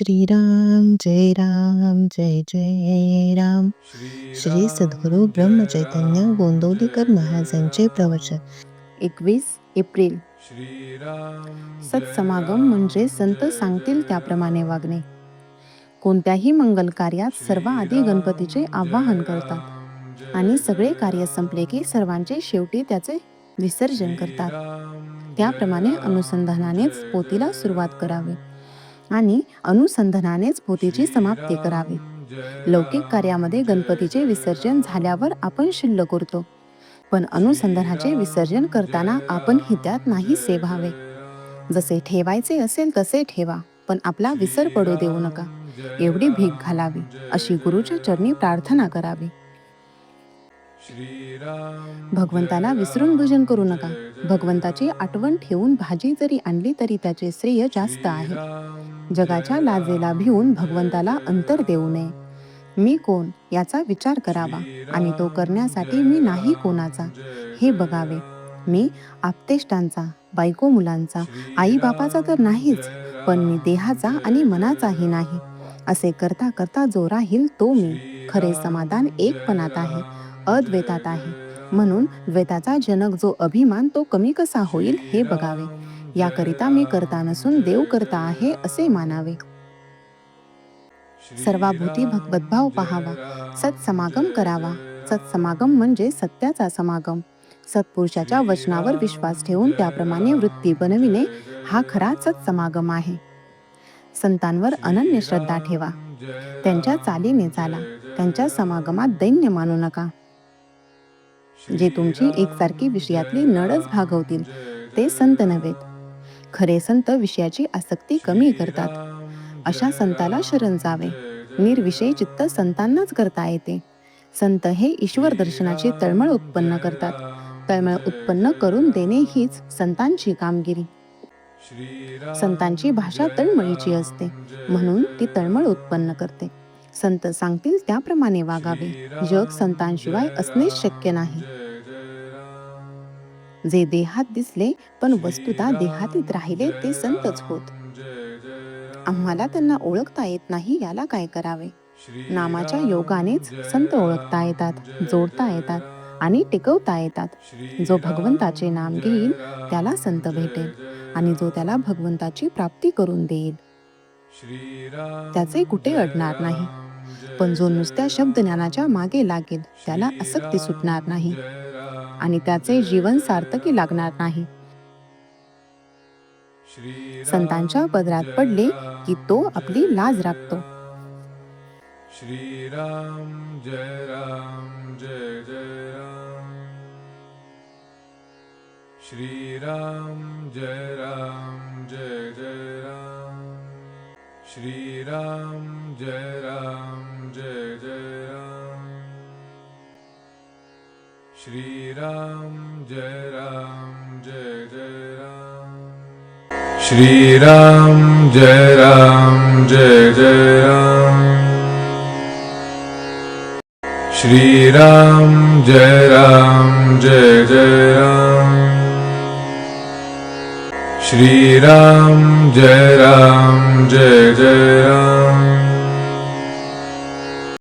श्रीराम जय राम जय जय राम. श्री सद्गुरु ब्रह्मचैतन्य गोंदवलेकर महाराजांचे प्रवचन. 21 एप्रिल. सत्समागम म्हणजे संत सांगतील त्याप्रमाणे वागणे. कोणत्याही मंगल कार्यात सर्वाआधी गणपतीचे आवाहन करतात आणि सगळे कार्य संपले की सर्वांचे शेवटी त्याचे विसर्जन करतात. त्याप्रमाणे अनुसंधानानेच पोथीला सुरुवात करावी आणि अनुसंधानानेच पोथीची समाप्ती करावी. लौकिक कार्यामध्ये गणपतीचे विसर्जन झाल्यावर आपण शिल्लक उरतो, पण अनुसंधानाचे विसर्जन करताना आपण त्यात नाहीसे व्हावे. जसे ठेवायचे असेल तसे ठेवा, पण आपला विसर पडू देऊ नका, एवढी भीक घालावी, अशी गुरुच्या चरणी प्रार्थना करावी. भगवंताला विसरून भजन करू नका. भगवंताची आठवण ठेवून भाजी जरी आणली तरी त्याचे श्रेय जास्त आहे. जगाच्या लाजेला भिवून भगवंताला अंतर देऊ नये. मी कोण याचा विचार करावा आणि तो करण्यासाठी मी नाही कोणाचा हे बघावे. मी आप्तेष्टांचा, बायको मुलांचा, आई बापाचा तर नाहीच, पण मी देहाचा आणि मनाचाही नाही. असे करता करता जो राहील तो मी. खरे समाधान एकपणात आहे, अद्वैतात आहे. म्हणून द्वैताचा जनक जो अभिमान तो कमी कसा होईल हे बघावे. याकरिता मी करता नसून देव करता आहे असे मानावे. सर्वाभूती भगवद्भाव पाहावा. सत्समागम करावा. सत्समागम म्हणजे सत्याचा समागम. सत्पुरुषाच्या वचनावर विश्वास ठेवून त्याप्रमाणे वृत्ती बनविणे हा खरा सत्समागम आहे. संतांवर अनन्य श्रद्धा ठेवा. त्यांच्या चालीने चाला. त्यांच्या समागमात दैन्य मानू नका. जे तुमची एकसारखी विषयातली नडच भागवतील ते संत नव्हेत. खरे संत विषयाची आसक्ती कमी करतात. अशा संताला शरण जावे. निर्विषयी चित्त संतांनाच करता येते. संत हे ईश्वर दर्शनाची तळमळ उत्पन्न करतात. तळमळ उत्पन्न करून देणे हीच संतांची कामगिरी. संतांची भाषा तळमळीची असते, म्हणून ती तळमळ उत्पन्न करते. संत सांगतील त्याप्रमाणे वागावे. जग संतांशिवाय असणेच शक्य नाही. जे देहात दिसले पण वस्तुता देहातीत राहिले ते संतच होत. आम्हाला त्यांना ओळखता येत नाही, याला काय करावे. नामाच्या योगानेच संत ओळखता येतात, जोडता येतात आणि टिकवता येतात. जो भगवंताचे नाम घेईल त्याला संत भेटेल आणि जो त्याला भगवंताची प्राप्ती करून देईल त्याचे कुठे अडणार नाही. पण जो नुसत्या शब्द ज्ञानाच्या मागे लागेल त्याला आसक्ती सुटणार नाही आणि त्याचे जीवन सार्थकी लागणार नाही. संतांच्या पदरात पडले की तो आपली लाज राखतो. श्रीराम जय राम जय जय राम. श्रीराम जय राम जय जय राम. श्रीराम जय राम जय जय राम. श्रीराम जय राम जय जय राम. श्रीराम जय राम जय जय राम. श्रीराम जय राम जय जय राम. श्रीराम जय राम जय जय राम.